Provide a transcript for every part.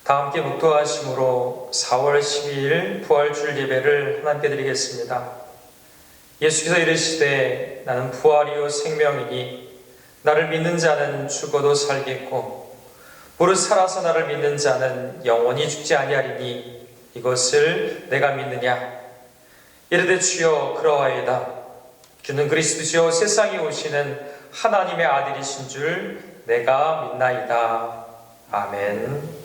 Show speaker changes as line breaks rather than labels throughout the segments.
다 함께 묵도하심으로 4월 12일 부활주일 예배를 하나님께 드리겠습니다. 예수께서 이르시되 나는 부활이요 생명이니 나를 믿는 자는 죽어도 살겠고 무릇 살아서 나를 믿는 자는 영원히 죽지 아니하리니 이것을 내가 믿느냐. 이르되 주여 그러하이다. 주는 그리스도시요 세상에 오시는 하나님의 아들이신 줄 내가 믿나이다. 아멘.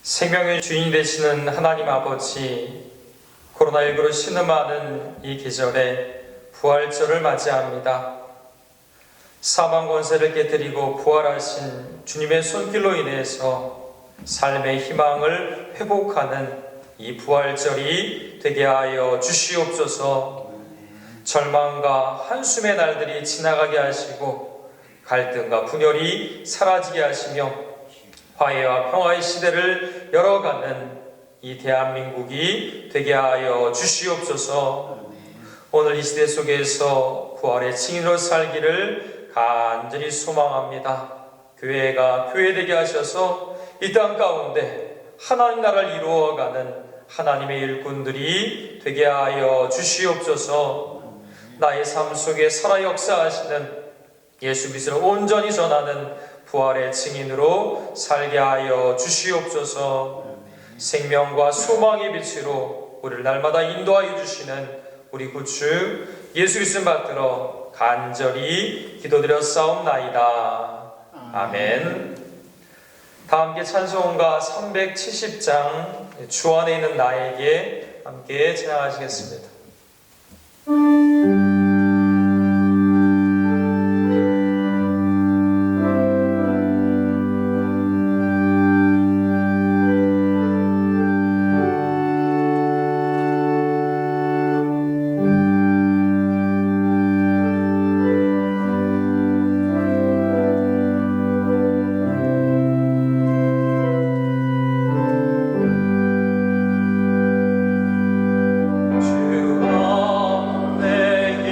생명의 주인이 되시는 하나님 아버지, 코로나19로 신음하는 이 계절에 부활절을 맞이합니다. 사망 권세를 깨뜨리고 부활하신 주님의 손길로 인해서 삶의 희망을 회복하는 이 부활절이 되게 하여 주시옵소서. 절망과 한숨의 날들이 지나가게 하시고 갈등과 분열이 사라지게 하시며 화해와 평화의 시대를 열어가는 이 대한민국이 되게 하여 주시옵소서. 오늘 이 시대 속에서 부활의 증인으로 살기를 간절히 소망합니다. 교회가 교회되게 하셔서 이 땅 가운데 하나님 나라를 이루어가는 하나님의 일꾼들이 되게 하여 주시옵소서. 나의 삶 속에 살아 역사하시는 예수 그리스도를 온전히 전하는 부활의 증인으로 살게 하여 주시옵소서. 생명과 소망의 빛으로 우리를 날마다 인도하여 주시는 우리 구주 예수 그리스도 받들어 간절히 기도드렸사옵나이다. 아멘. 다 함께 찬송가 370장 주 안에 있는 나에게 함께 찬양하시겠습니다.
주 안에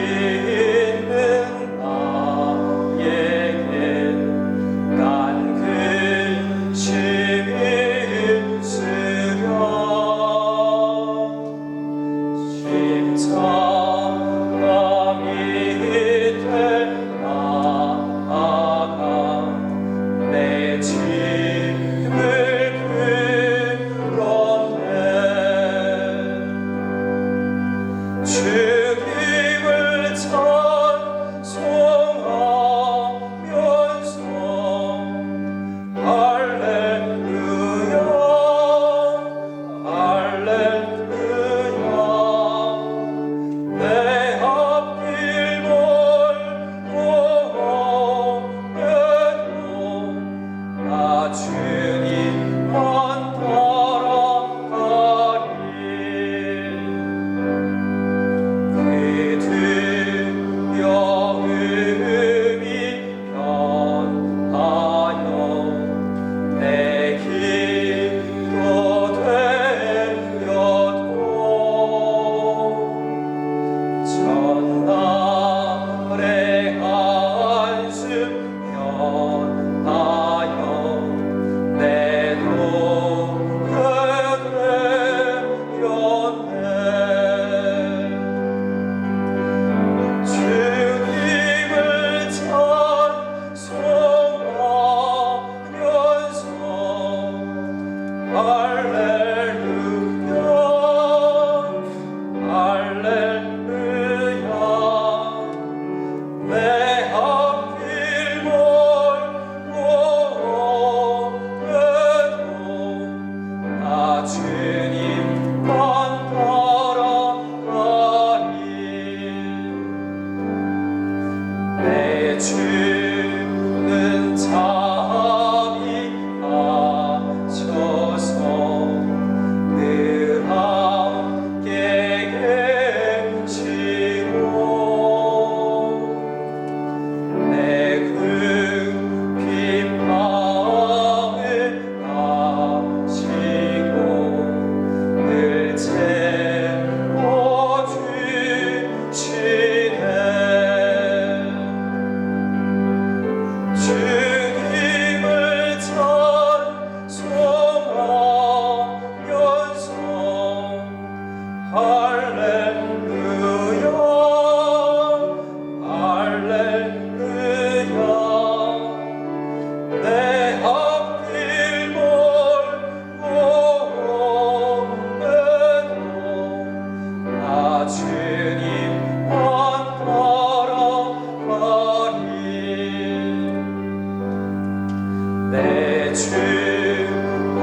내 주와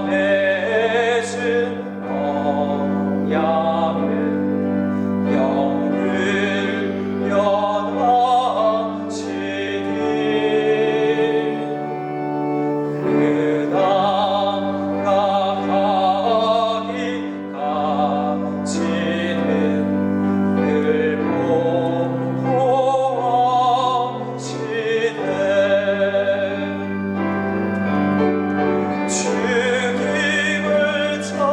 맺은 언약은 영을 변화치니 그나가기 값지는 늘 보호하시네 주님을 찬송하면서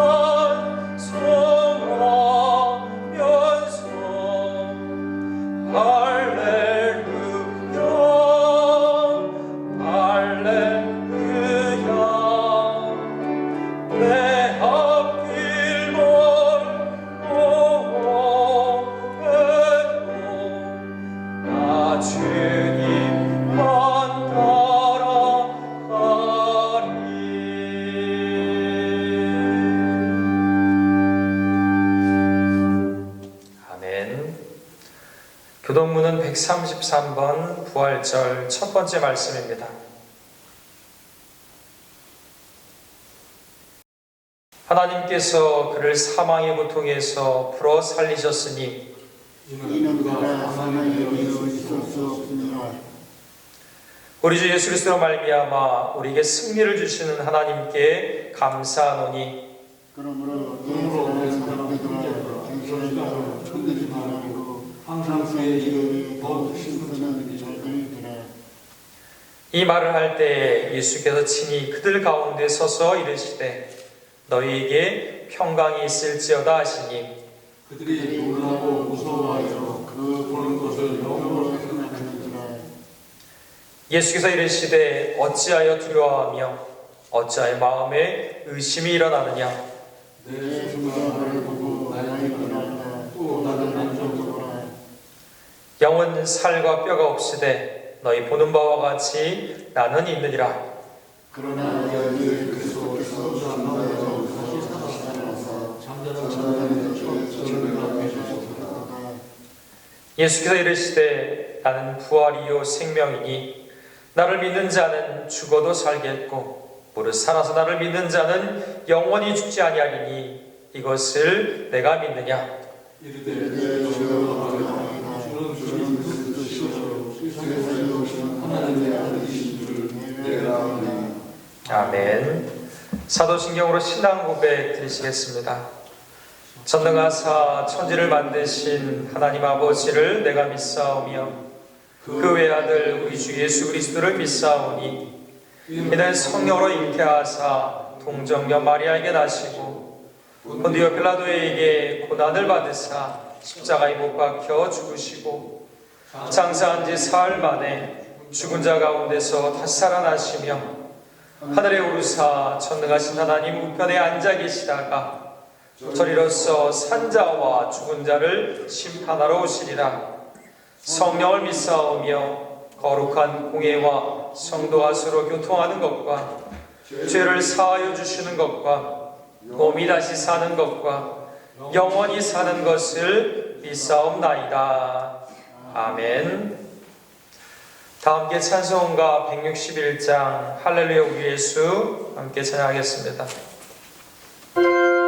할렐루야 할렐루야 내 앞길 멀어해도 나 주님만 따라가리. 아멘. 교동문은 133번 부활절 첫 번째 말씀입니다. 하나님께서 그를 사망의 고통에서 풀어 살리셨으니
이는 그가 하나님의 이름을 있을 수 없습니다.
우리 주 예수 그리스도로 말미암아 우리에게 승리를 주시는 하나님께 감사하노니
그러므로 예수라는 사람들과 당신을 흔들지 말고 항상 그의 이름이 더욱 신선한 절들이라.
이 말을 할 때 예수께서 친히 그들 가운데 서서 이르시되 너희에게 평강이 있을지어다 하시니
그들이 놀라고 무서워하여 그 보는 것을 영으로 생각하는지라.
예수께서 이르시되 어찌하여 두려워하며 어찌하여 마음에 의심이 일어나느냐.
내 손과 발을 보고 나이구나 또 나를 만져보라.
영은 살과 뼈가 없으되 너희 보는 바와 같이 나는 있느니라.
그러나 여기 그리스도께서 잠자에서 다시 살아나서 잠자는 저를 앞에 주셨다.
예수께서 이르시되 나는 부활이요 생명이니 나를 믿는 자는 죽어도 살겠고 무릇 살아서 나를 믿는 자는 영원히 죽지 아니하리니 이것을 내가 믿느냐.
이르되 주는 그리스도시요 세상에 오신 하나님의 아들이신 줄 내가 아노니.
아멘. 사도신경으로 신앙 고백 드리시겠습니다. 전능하사 천지를 만드신 하나님 아버지를 내가 믿사오며 그 외아들 우리 주 예수 그리스도를 믿사오니 이는 성령으로 잉태하사 동정녀 마리아에게 나시고 본디오 빌라도에게 고난을 받으사 십자가에 못 박혀 죽으시고 장사한 지 사흘 만에 죽은 자 가운데서 다시 살아나시며 하늘에 오르사 전능하신 하나님 우편에 앉아 계시다가 저리로서 산자와 죽은 자를 심판하러 오시리라. 성령을 믿사오며 거룩한 공예와 성도와 서로 교통하는 것과 죄를 사하여 주시는 것과 몸이 다시 사는 것과 영원히 사는 것을 믿사옵나이다. 아멘. 다 함께 찬송가 161장 할렐루야 우리 예수 함께 찬양하겠습니다.
우리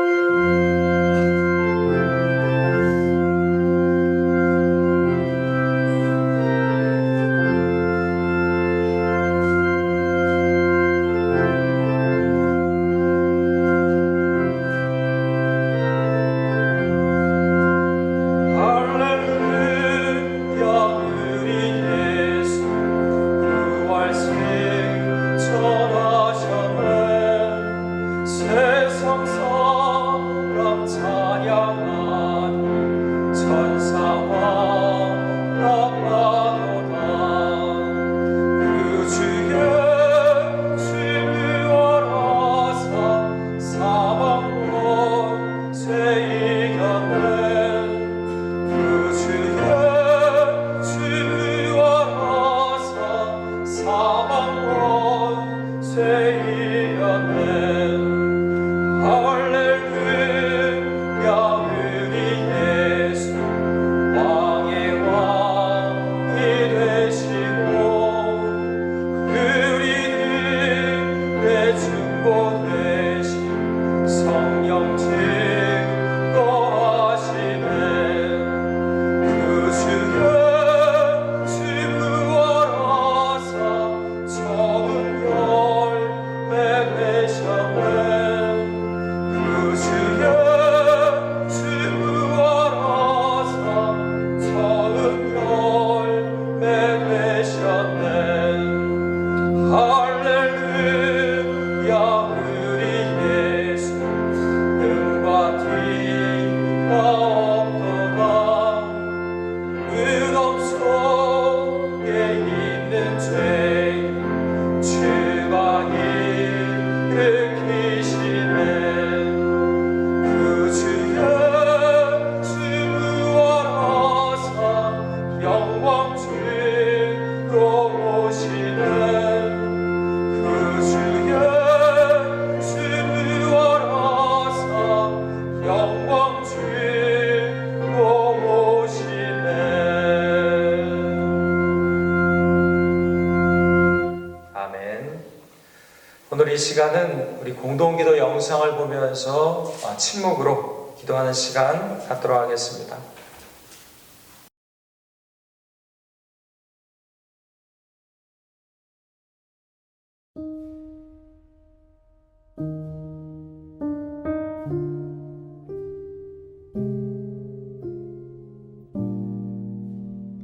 오늘 이 시간은 우리 공동기도 영상을 보면서 침묵으로 기도하는 시간 갖도록 하겠습니다.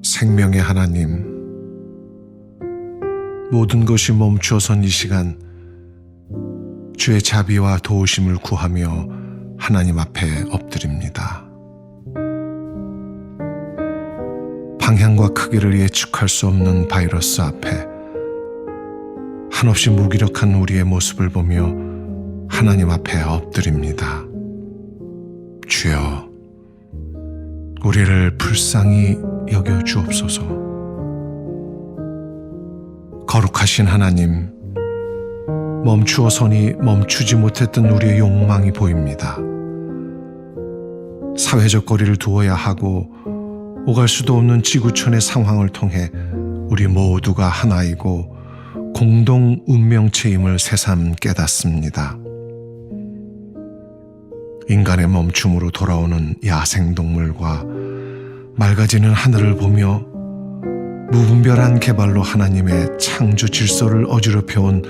생명의 하나님, 모든 것이 멈추어선 이 시간 주의 자비와 도우심을 구하며 하나님 앞에 엎드립니다. 방향과 크기를 예측할 수 없는 바이러스 앞에 한없이 무기력한 우리의 모습을 보며 하나님 앞에 엎드립니다. 주여, 우리를 불쌍히 여겨 주옵소서. 거룩하신 하나님, 멈추어서니 멈추지 못했던 우리의 욕망이 보입니다. 사회적 거리를 두어야 하고 오갈 수도 없는 지구촌의 상황을 통해 우리 모두가 하나이고 공동 운명체임을 새삼 깨닫습니다. 인간의 멈춤으로 돌아오는 야생동물과 맑아지는 하늘을 보며 무분별한 개발로 하나님의 창조 질서를 어지럽혀온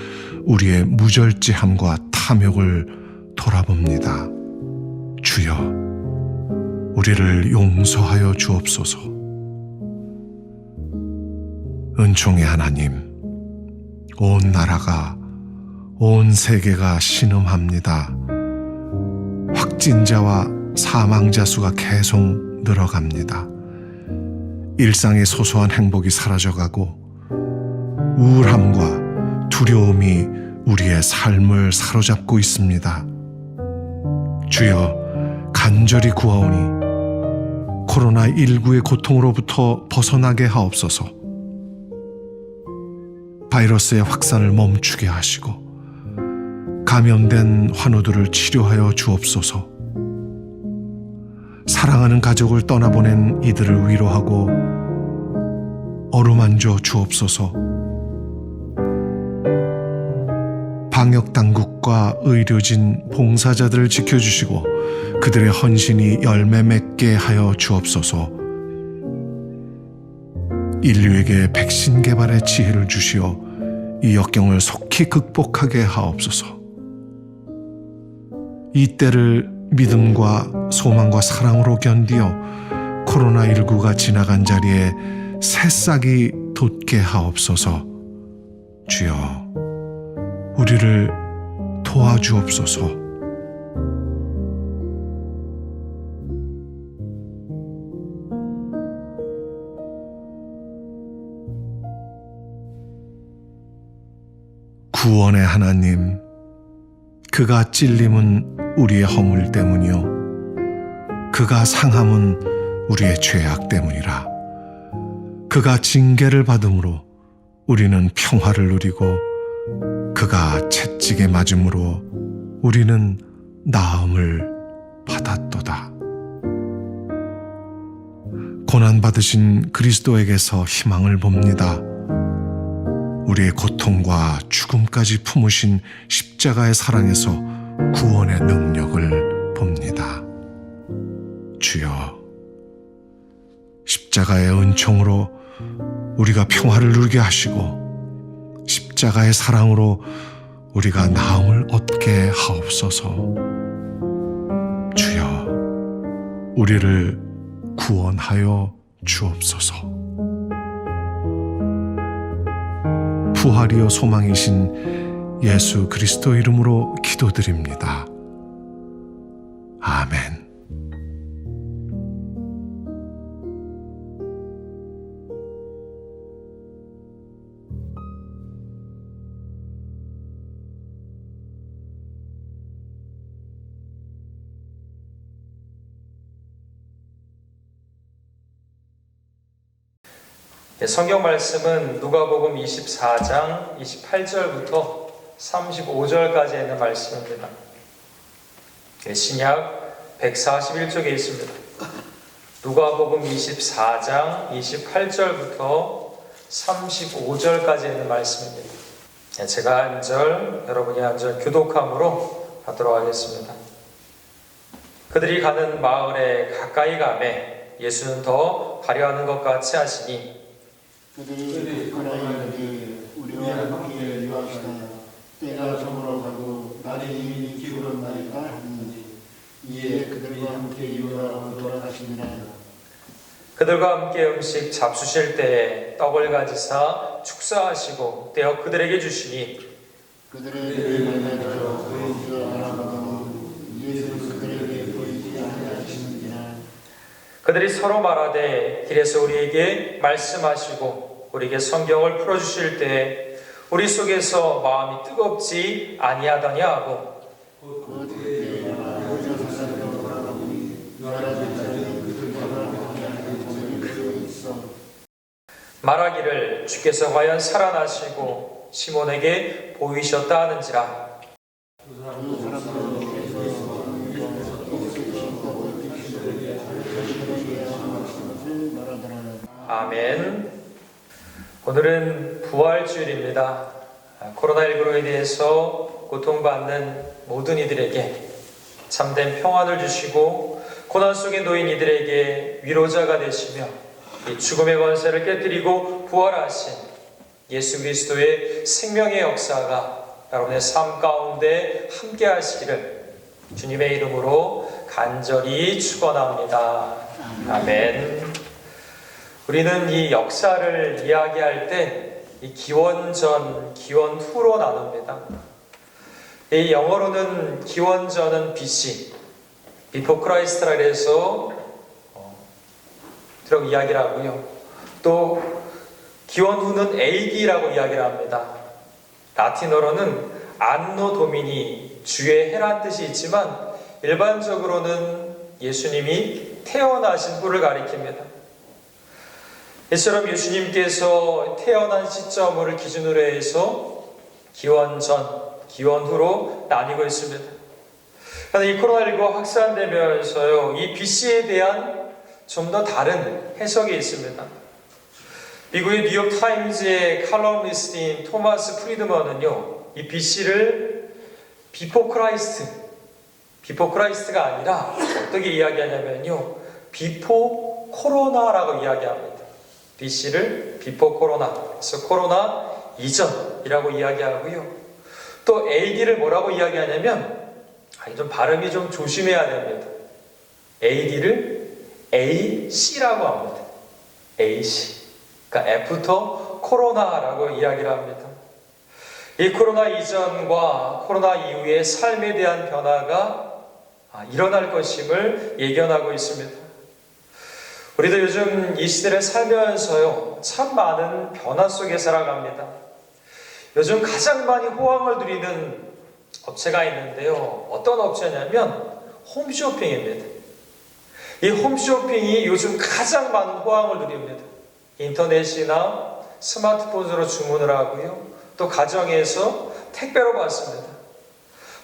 우리의 무절제함과 탐욕을 돌아봅니다. 주여, 우리를 용서하여 주옵소서. 은총의 하나님, 온 나라가, 온 세계가 신음합니다. 확진자와 사망자 수가 계속 늘어갑니다. 일상의 소소한 행복이 사라져가고 우울함과 두려움이 우리의 삶을 사로잡고 있습니다. 주여, 간절히 구하오니 코로나19의 고통으로부터 벗어나게 하옵소서. 바이러스의 확산을 멈추게 하시고 감염된 환우들을 치료하여 주옵소서. 사랑하는 가족을 떠나보낸 이들을 위로하고 어루만져 주옵소서. 방역당국과 의료진, 봉사자들을 지켜주시고 그들의 헌신이 열매 맺게 하여 주옵소서. 인류에게 백신 개발의 지혜를 주시어 이 역경을 속히 극복하게 하옵소서. 이 때를 믿음과 소망과 사랑으로 견디어 코로나19가 지나간 자리에 새싹이 돋게 하옵소서. 주여, 우리를 도와주옵소서. 구원의 하나님, 그가 찔림은 우리의 허물 때문이요 그가 상함은 우리의 죄악 때문이라. 그가 징계를 받음으로 우리는 평화를 누리고 그가 채찍에 맞음으로 우리는 나음을 받았도다. 고난받으신 그리스도에게서 희망을 봅니다. 우리의 고통과 죽음까지 품으신 십자가의 사랑에서 구원의 능력을 봅니다. 주여, 십자가의 은총으로 우리가 평화를 누리게 하시고 십자가의 사랑으로 우리가 나음을 얻게 하옵소서. 주여, 우리를 구원하여 주옵소서. 부활이요 소망이신 예수 그리스도 이름으로 기도드립니다. 아멘.
성경 말씀은 누가복음 24장 28절부터 35절까지 있는 말씀입니다. 신약 141쪽에 있습니다. 누가복음 24장 28절부터 35절까지 있는 말씀입니다. 제가 한 절, 여러분이 한 절 교독함으로 받도록 하겠습니다. 그들이 가는 마을에 가까이 가매 예수는 더 가려하는 것 같이 하시니
그들이 가까이 우리와 함께 유하시다. 때가 저물어가고 날이 이미 기울은 날이다 하니 이에 그들과 함께 유하고 돌아가시니라.
그들과 함께 음식 잡수실 때에 떡을 가지사 축사하시고 떼어 그들에게 주시니
그들에게 만나서 보이지 않았거든 예수 그들에게 보이지 아니하시느니라.
그들이 서로 말하되 길에서 우리에게 말씀하시고 우리에게 성경을 풀어주실 때에 우리 속에서 마음이 뜨겁지 아니하더냐 하고 말하기를 주께서 과연 살아나시고 시몬에게 보이셨다 하는지라. 아멘. 오늘은 부활주일입니다. 코로나19로 인해서 고통받는 모든 이들에게 참된 평안을 주시고 고난 속에 놓인 이들에게 위로자가 되시며 이 죽음의 권세를 깨뜨리고 부활하신 예수 그리스도의 생명의 역사가 여러분의 삶 가운데 함께 하시기를 주님의 이름으로 간절히 축원합니다. 아멘. 우리는 이 역사를 이야기할 때 이 기원전, 기원후로 나눕니다. 이 영어로는 기원전은 BC, Before Christ라 해서 그런 이야기를 하고요. 또 기원후는 AD라고 이야기를 합니다. 라틴어로는 안노 도미니, 주의 해란 뜻이 있지만 일반적으로는 예수님이 태어나신 후를 가리킵니다. 이처럼 예수님께서 태어난 시점을 기준으로 해서 기원전, 기원후로 나뉘고 있습니다. 그런데 이 코로나19가 확산되면서요, 이 BC에 대한 좀 더 다른 해석이 있습니다. 미국의 뉴욕 타임즈의 칼럼니스트인 토마스 프리드먼은요, 이 BC를 비포 크라이스트가 아니라 어떻게 이야기하냐면요, 비포 코로나라고 이야기합니다. BC를 비포 코로나, 그래서 코로나 이전이라고 이야기하고요. 또 AD를 뭐라고 이야기하냐면, 좀 발음이 좀 조심해야 됩니다. AD를 AC라고 합니다. AC. 그러니까 애프터 코로나라고 이야기를 합니다. 이 코로나 이전과 코로나 이후의 삶에 대한 변화가 일어날 것임을 예견하고 있습니다. 우리도 요즘 이 시대를 살면서요, 참 많은 변화 속에 살아갑니다. 요즘 가장 많이 호황을 누리는 업체가 있는데요. 어떤 업체냐면 홈쇼핑입니다. 이 홈쇼핑이 요즘 가장 많은 호황을 누립니다. 인터넷이나 스마트폰으로 주문을 하고요. 또 가정에서 택배로 받습니다.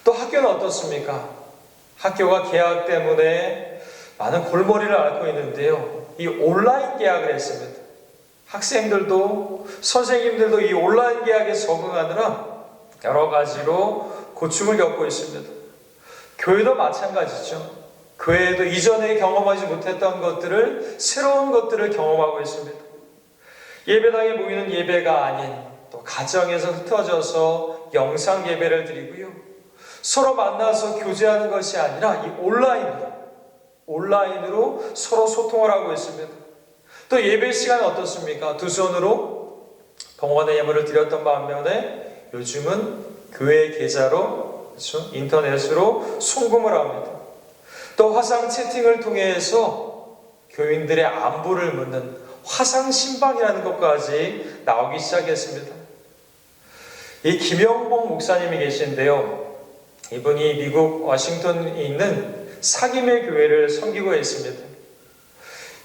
또 학교는 어떻습니까? 학교가 개학 때문에 많은 골머리를 앓고 있는데요. 이 온라인 개학을 했습니다. 학생들도 선생님들도 이 온라인 개학에 적응하느라 여러 가지로 고충을 겪고 있습니다. 교회도 마찬가지죠. 교회도 이전에 경험하지 못했던 것들을, 새로운 것들을 경험하고 있습니다. 예배당에 모이는 예배가 아닌 또 가정에서 흩어져서 영상 예배를 드리고요. 서로 만나서 교제하는 것이 아니라 이 온라인으로 서로 소통을 하고 있습니다. 또 예배 시간은 어떻습니까? 두 손으로 봉헌의 예물을 드렸던 반면에 요즘은 교회 계좌로, 그렇죠? 인터넷으로 송금을 합니다. 또 화상 채팅을 통해서 교인들의 안부를 묻는 화상 신방이라는 것까지 나오기 시작했습니다. 이 김영봉 목사님이 계신데요. 이분이 미국 워싱턴에 있는 사김의 교회를 섬기고 있습니다.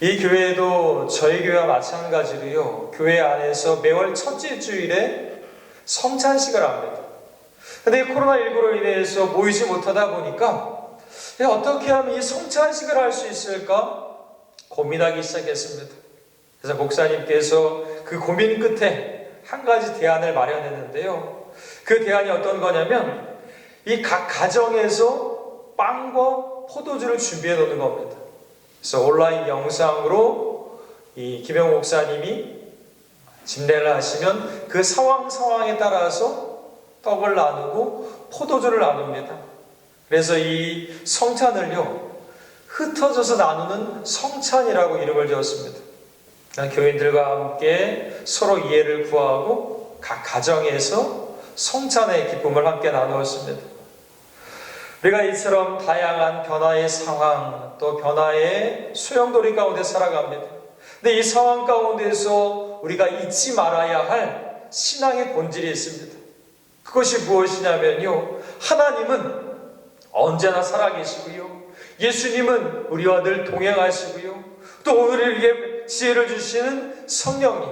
이 교회도 저희 교회와 마찬가지로요, 교회 안에서 매월 첫째 주일에 성찬식을 합니다. 근데 코로나19로 인해서 모이지 못하다 보니까 어떻게 하면 이 성찬식을 할 수 있을까 고민하기 시작했습니다. 그래서 목사님께서 그 고민 끝에 한 가지 대안을 마련했는데요. 그 대안이 어떤 거냐면 이 각 가정에서 빵과 포도주를 준비해 놓는 겁니다. 그래서 온라인 영상으로 이 김영 목사님이 집례를 하시면 그 상황에 따라서 떡을 나누고 포도주를 나눕니다. 그래서 이 성찬을요, 흩어져서 나누는 성찬이라고 이름을 지었습니다. 교인들과 함께 서로 이해를 구하고 각 가정에서 성찬의 기쁨을 함께 나누었습니다. 우리가 이처럼 다양한 변화의 상황, 또 변화의 소용돌이 가운데 살아갑니다. 근데 이 상황 가운데서 우리가 잊지 말아야 할 신앙의 본질이 있습니다. 그것이 무엇이냐면요, 하나님은 언제나 살아계시고요, 예수님은 우리와 늘 동행하시고요, 또 오늘에게 지혜를 주시는 성령님,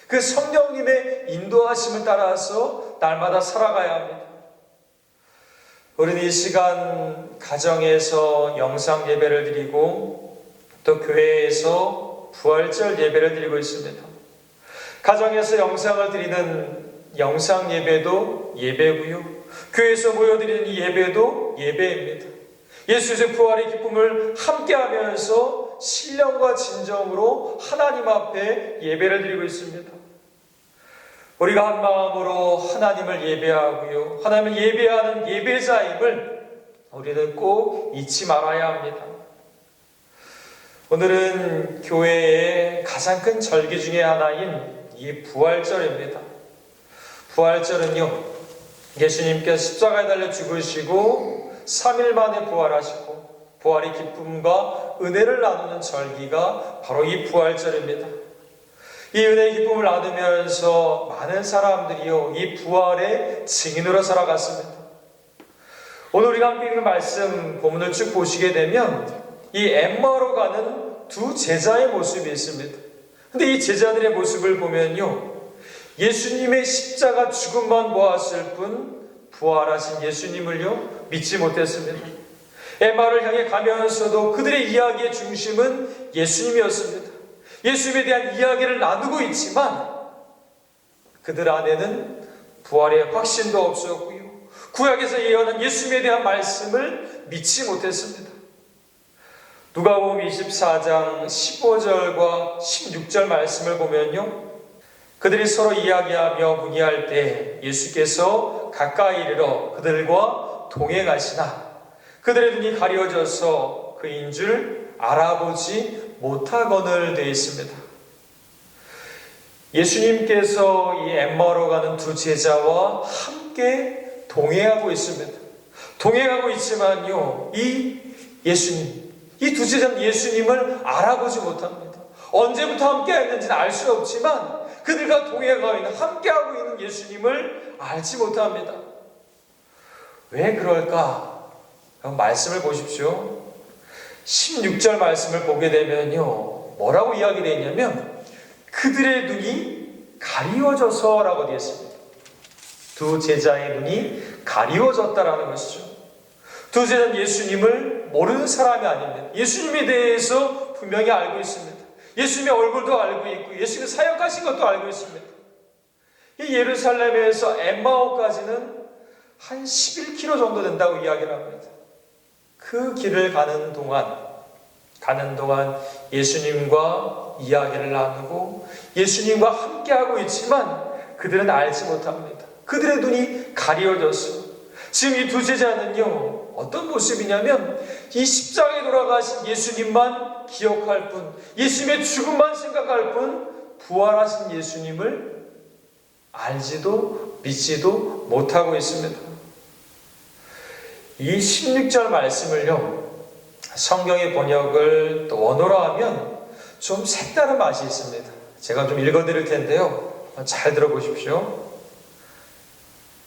그 성령님의 인도하심을 따라서 날마다 살아가야 합니다. 우리는 이 시간 가정에서 영상 예배를 드리고 또 교회에서 부활절 예배를 드리고 있습니다. 가정에서 영상을 드리는 영상 예배도 예배고요, 교회에서 모여드리는 이 예배도 예배입니다. 예수의 부활의 기쁨을 함께하면서 신령과 진정으로 하나님 앞에 예배를 드리고 있습니다. 우리가 한 마음으로 하나님을 예배하고요, 하나님을 예배하는 예배자임을 우리는 꼭 잊지 말아야 합니다. 오늘은 교회의 가장 큰 절기 중에 하나인 이 부활절입니다. 부활절은요, 예수님께서 십자가에 달려 죽으시고 3일 만에 부활하시고 부활의 기쁨과 은혜를 나누는 절기가 바로 이 부활절입니다. 이 은혜의 기쁨을 나누면서 많은 사람들이요, 이 부활의 증인으로 살아갔습니다. 오늘 우리가 함께 읽는 말씀 본문을 쭉 보시게 되면 이 엠마오로 가는 두 제자의 모습이 있습니다. 근데 이 제자들의 모습을 보면요, 예수님의 십자가 죽음만 보았을 뿐 부활하신 예수님을요 믿지 못했습니다. 엠마오를 향해 가면서도 그들의 이야기의 중심은 예수님이었습니다. 예수님에 대한 이야기를 나누고 있지만 그들 안에는 부활의 확신도 없었고요, 구약에서 예언한 예수님에 대한 말씀을 믿지 못했습니다. 누가복음 24장 15절과 16절 말씀을 보면요, 그들이 서로 이야기하며 문의할 때 예수께서 가까이 이르러 그들과 동행하시나 그들의 눈이 가려져서 그인 줄 알아보지 못하거늘 되어 있습니다. 예수님께서 이 엠마오로 가는 두 제자와 함께 동행하고 있습니다. 동행하고 있지만요, 이 예수님, 이 두 제자는 예수님을 알아보지 못합니다. 언제부터 함께 했는지는 알 수 없지만 그들과 동행하고 있는, 함께하고 있는 예수님을 알지 못합니다. 왜 그럴까? 말씀을 보십시오. 16절 말씀을 보게 되면요, 뭐라고 이야기되어 있냐면 그들의 눈이 가리워져서 라고 되어 있습니다. 두 제자의 눈이 가리워졌다라는 것이죠. 두 제자는 예수님을 모르는 사람이 아닙니다. 예수님에 대해서 분명히 알고 있습니다. 예수님의 얼굴도 알고 있고 예수님이 사역하신 것도 알고 있습니다. 이 예루살렘에서 엠마오까지는 한 11km 정도 된다고 이야기를 합니다. 그 길을 가는 동안 예수님과 이야기를 나누고 예수님과 함께하고 있지만 그들은 알지 못합니다. 그들의 눈이 가리워졌어. 지금 이 두 제자는요, 어떤 모습이냐면 이 십자가에 돌아가신 예수님만 기억할 뿐, 예수님의 죽음만 생각할 뿐, 부활하신 예수님을 알지도 믿지도 못하고 있습니다. 이 16절 말씀을요, 성경의 번역을 또 원어로 하면 좀 색다른 맛이 있습니다. 제가 좀 읽어드릴 텐데요, 잘 들어보십시오.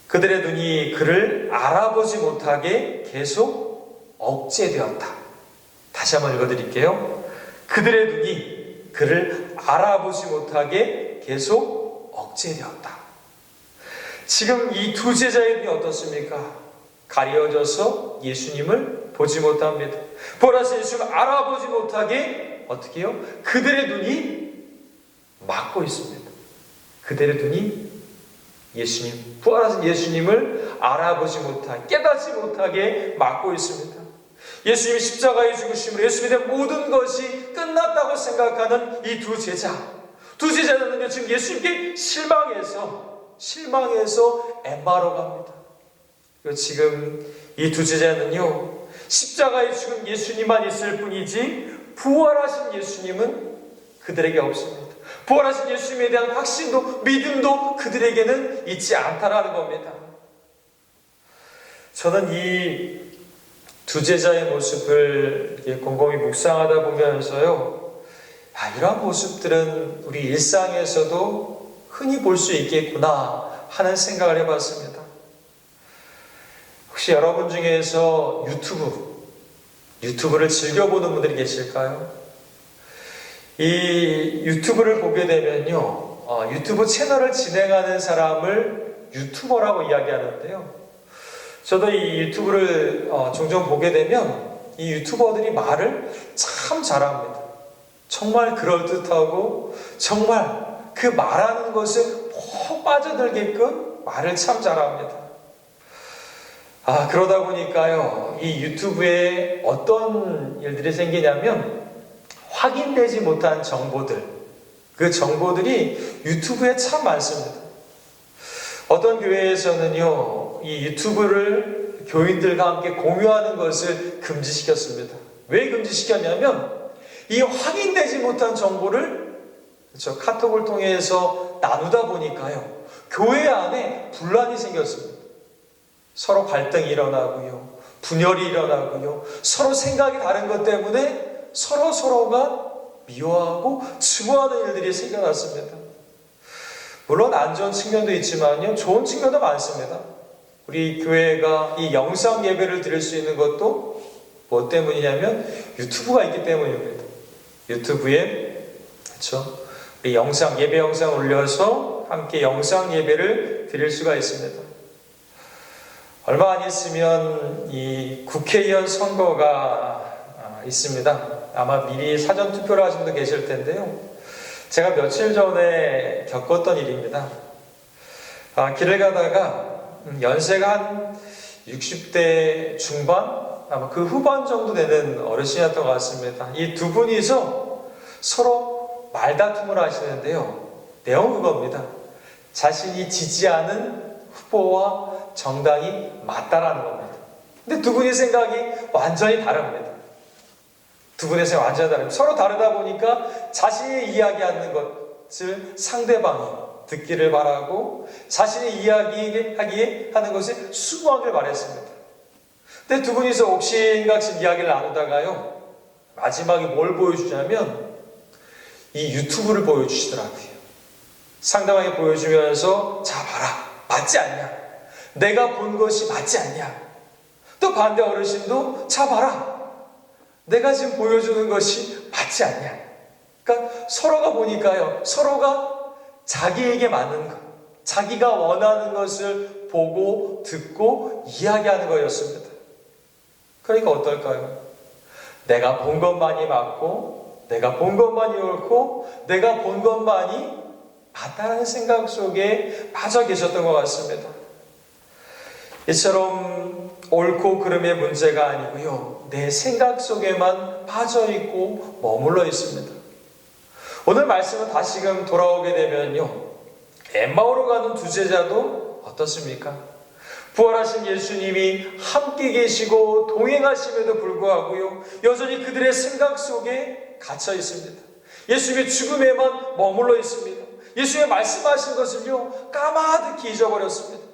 그들의 눈이 그를 알아보지 못하게 계속 억제되었다. 다시 한번 읽어드릴게요. 그들의 눈이 그를 알아보지 못하게 계속 억제되었다. 지금 이 두 제자의 눈이 어떻습니까? 가려져서 예수님을 보지 못합니다. 보라서 예수님을 알아보지 못하게 어떻게 해요? 그들의 눈이 막고 있습니다. 그들의 눈이 예수님, 부활하신 예수님을 알아보지 못하게, 깨닫지 못하게 막고 있습니다. 예수님이 십자가에 죽으심으로 예수님에 대한 모든 것이 끝났다고 생각하는 이 두 제자는요, 지금 예수님께 실망해서 엠마로 갑니다. 그리고 지금 이 두 제자는요, 십자가에 죽은 예수님만 있을 뿐이지 부활하신 예수님은 그들에게 없습니다. 부활하신 예수님에 대한 확신도 믿음도 그들에게는 있지 않다라는 겁니다. 저는 이 두 제자의 모습을 이렇게 곰곰이 묵상하다 보면서요, 이러한 모습들은 우리 일상에서도 흔히 볼 수 있겠구나 하는 생각을 해봤습니다. 혹시 여러분 중에서 유튜브를 즐겨보는 분들이 계실까요? 이 유튜브를 보게 되면요, 유튜브 채널을 진행하는 사람을 유튜버라고 이야기하는데요. 저도 이 유튜브를 종종 보게 되면 이 유튜버들이 말을 참 잘합니다. 정말 그럴듯하고 정말 그 말하는 것에 푹 빠져들게끔 말을 참 잘합니다. 그러다 보니까요, 이 유튜브에 어떤 일들이 생기냐면 확인되지 못한 정보들, 그 정보들이 유튜브에 참 많습니다. 어떤 교회에서는요, 이 유튜브를 교인들과 함께 공유하는 것을 금지시켰습니다. 왜 금지시켰냐면 이 확인되지 못한 정보를 카톡을 통해서 나누다 보니까요, 교회 안에 분란이 생겼습니다. 서로 갈등이 일어나고요, 분열이 일어나고요, 서로 생각이 다른 것 때문에 서로가 미워하고 증오하는 일들이 생겨났습니다. 물론 안 좋은 측면도 있지만요, 좋은 측면도 많습니다. 우리 교회가 이 영상 예배를 드릴 수 있는 것도 뭐 때문이냐면 유튜브가 있기 때문입니다. 유튜브에 우리 예배 영상 올려서 함께 영상 예배를 드릴 수가 있습니다. 얼마 안 있으면 이 국회의원 선거가 있습니다. 아마 미리 사전 투표를 하신 분도 계실 텐데요. 제가 며칠 전에 겪었던 일입니다. 길을 가다가 연세가 한 60대 중반, 아마 그 후반 정도 되는 어르신이었던 것 같습니다. 이 두 분이서 서로 말다툼을 하시는데요. 내용은 그겁니다. 자신이 지지하는 후보와 정당이 맞다라는 겁니다. 근데 두 분의 생각이 완전히 다릅니다. 두 분의 생각이 완전히 다릅니다. 서로 다르다 보니까 자신이 이야기하는 것을 상대방이 듣기를 바라고 자신이 이야기하기에 하는 것을 수긍하길 바랬습니다. 근데 두 분이서 옥신각신 이야기를 나누다가요, 마지막에 뭘 보여주냐면 이 유튜브를 보여주시더라고요. 상대방이 보여주면서 자 봐라, 맞지 않냐, 내가 본 것이 맞지 않냐. 또 반대 어르신도 자 봐라, 내가 지금 보여주는 것이 맞지 않냐. 그러니까 서로가 보니까요, 서로가 자기에게 맞는 것, 자기가 원하는 것을 보고 듣고 이야기하는 거였습니다. 그러니까 어떨까요? 내가 본 것만이 맞고, 내가 본 것만이 옳고, 내가 본 것만이 맞다는 생각 속에 빠져 계셨던 것 같습니다. 이처럼 옳고 그름의 문제가 아니고요, 내 생각 속에만 빠져있고 머물러 있습니다. 오늘 말씀은 다시금 돌아오게 되면요, 엠마오로 가는 두 제자도 어떻습니까? 부활하신 예수님이 함께 계시고 동행하심에도 불구하고요, 여전히 그들의 생각 속에 갇혀 있습니다. 예수님의 죽음에만 머물러 있습니다. 예수님의 말씀하신 것을요, 까마득히 잊어버렸습니다.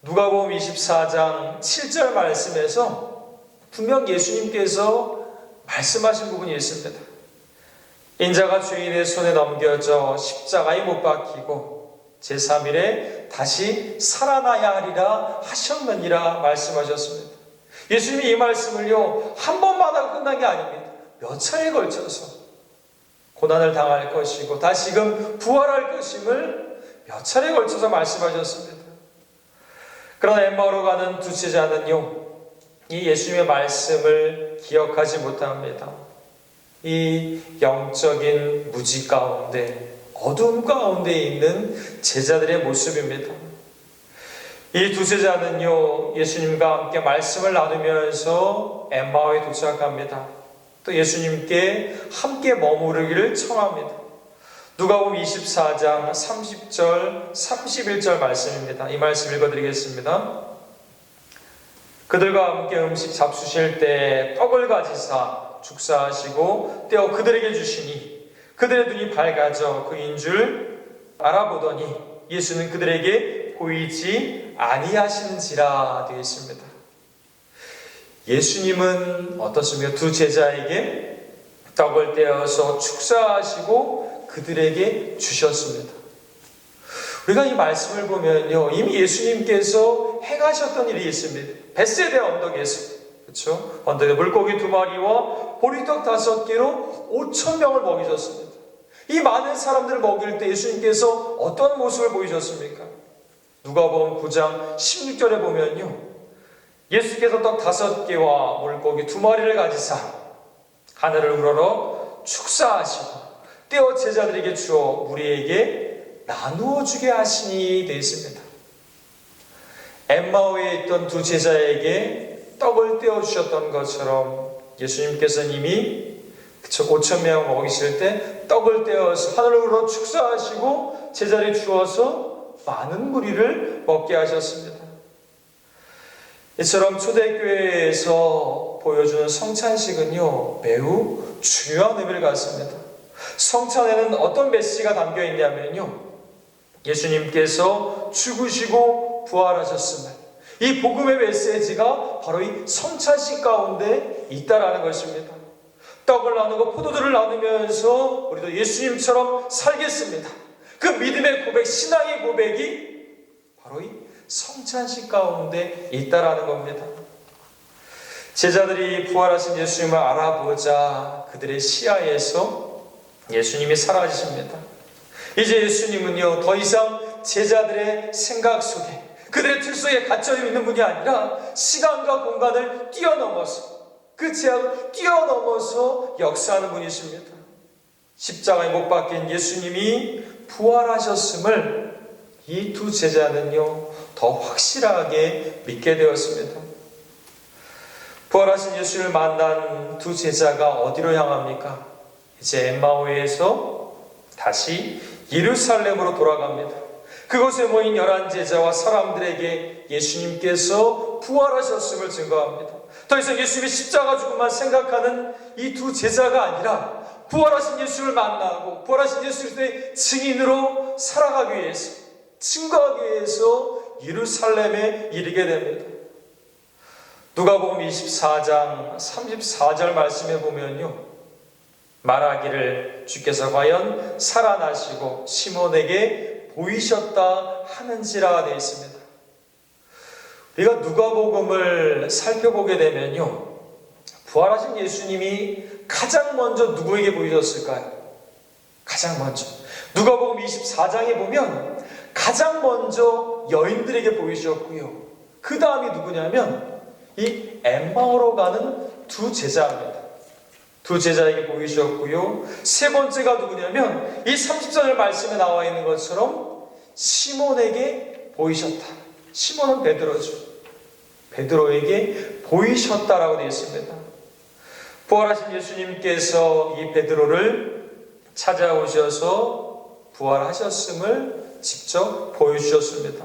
누가복음 24장 7절 말씀에서 분명 예수님께서 말씀하신 부분이 있습니다. 인자가 주인의 손에 넘겨져 십자가에 못 박히고 제3일에 다시 살아나야 하리라 하셨느니라 말씀하셨습니다. 예수님이 이 말씀을요, 한 번만 하고 끝난 게 아닙니다. 몇 차례에 걸쳐서 고난을 당할 것이고 다시금 부활할 것임을 몇 차례에 걸쳐서 말씀하셨습니다. 그러나 엠마오로 가는 두 제자는요, 이 예수님의 말씀을 기억하지 못합니다. 이 영적인 무지 가운데 어두움 가운데 있는 제자들의 모습입니다. 이 두 제자는요, 예수님과 함께 말씀을 나누면서 엠마오에 도착합니다. 또 예수님께 함께 머무르기를 청합니다. 누가복음 24장 30절, 31절 말씀입니다. 이 말씀 읽어드리겠습니다. 그들과 함께 음식 잡수실 때 떡을 가지사 축사하시고 떼어 그들에게 주시니 그들의 눈이 밝아져 그인 줄 알아보더니 예수는 그들에게 보이지 아니하신지라 되어 있습니다. 예수님은 어떻습니까? 두 제자에게 떡을 떼어서 축사하시고 그들에게 주셨습니다. 우리가 이 말씀을 보면요, 이미 예수님께서 행하셨던 일이 있습니다. 벳세다 언덕에서, 그렇죠? 언덕에 물고기 2마리와 보리떡 5개로 5,000명을 먹이셨습니다. 이 많은 사람들을 먹일 때 예수님께서 어떤 모습을 보이셨습니까? 누가복음 9장 16절에 보면요, 예수께서 떡 5개와 물고기 2마리를 가지사 하늘을 우러러 축사하시고 떼어 제자들에게 주어 무리에게 나누어 주게 하시니 되어 있습니다. 엠마오에 있던 두 제자에게 떡을 떼어 주셨던 것처럼 예수님께서는 이미 5,000명 먹이실 때 떡을 떼어서 하늘을 우러러 축사하시고 제자리에 주어서 많은 무리를 먹게 하셨습니다. 이처럼 초대교회에서 보여주는 성찬식은요, 매우 중요한 의미를 갖습니다. 성찬에는 어떤 메시지가 담겨 있냐면요, 예수님께서 죽으시고 부활하셨음을, 이 복음의 메시지가 바로 이 성찬식 가운데 있다라는 것입니다. 떡을 나누고 포도주를 나누면서 우리도 예수님처럼 살겠습니다. 그 믿음의 고백, 신앙의 고백이 바로 이 성찬식 가운데 있다라는 겁니다. 제자들이 부활하신 예수님을 알아보자 그들의 시야에서 예수님이 사라지십니다. 이제 예수님은요, 더 이상 제자들의 생각 속에, 그들의 틀 속에 갇혀 있는 분이 아니라 시간과 공간을 뛰어넘어서, 그 제약을 뛰어넘어서 역사하는 분이십니다. 십자가에 못 박힌 예수님이 부활하셨음을 이 두 제자는요, 더 확실하게 믿게 되었습니다. 부활하신 예수를 만난 두 제자가 어디로 향합니까? 이제 엠마오에서 다시 예루살렘으로 돌아갑니다. 그곳에 모인 11제자와 사람들에게 예수님께서 부활하셨음을 증거합니다. 더 이상 예수님의 십자가 죽음만 생각하는 이 두 제자가 아니라 부활하신 예수를 만나고 부활하신 예수의 증인으로 살아가기 위해서, 증거하기 위해서 예루살렘에 이르게 됩니다. 누가복음 24장 34절 말씀에 보면요, 말하기를 주께서 과연 살아나시고 시몬에게 보이셨다 하는지라 되어 있습니다. 우리가 누가복음을 살펴보게 되면요, 부활하신 예수님이 가장 먼저 누구에게 보이셨을까요? 가장 먼저 누가복음 24장에 보면 가장 먼저 여인들에게 보이셨고요, 그 다음이 누구냐면 이 엠마오로 가는 두 제자입니다. 두 제자에게 보이셨고요, 세 번째가 누구냐면 이 34절 말씀에 나와 있는 것처럼 시몬에게 보이셨다. 시몬은 베드로죠. 베드로에게 보이셨다라고 되어 있습니다. 부활하신 예수님께서 이 베드로를 찾아오셔서 부활하셨음을 직접 보여주셨습니다.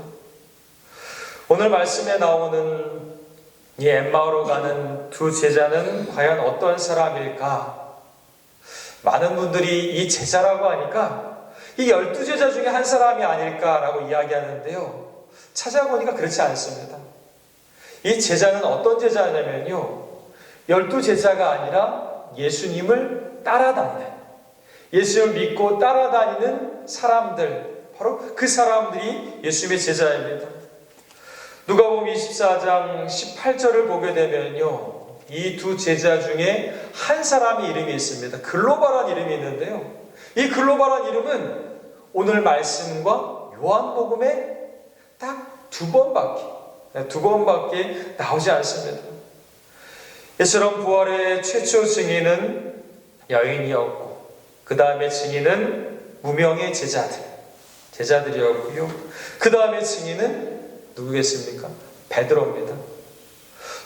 오늘 말씀에 나오는 이 엠마오로 가는 두 제자는 과연 어떤 사람일까? 많은 분들이 이 제자라고 하니까 이 12제자 중에 한 사람이 아닐까라고 이야기하는데요, 찾아보니까 그렇지 않습니다. 이 제자는 어떤 제자냐면요, 12제자가 아니라 예수님을 따라다니는, 예수님을 믿고 따라다니는 사람들, 바로 그 사람들이 예수님의 제자입니다. 누가복음 24장 18절을 보게 되면요, 이 두 제자 중에 한 사람의 이름이 있습니다. 글로바란 이름이 있는데요, 이 글로바란 이름은 오늘 말씀과 요한복음에 딱 두 번밖에 나오지 않습니다. 이처럼 부활의 최초 증인은 여인이었고, 그 다음에 증인은 무명의 제자들이었고요. 그 다음에 증인은 누구겠습니까? 베드로입니다.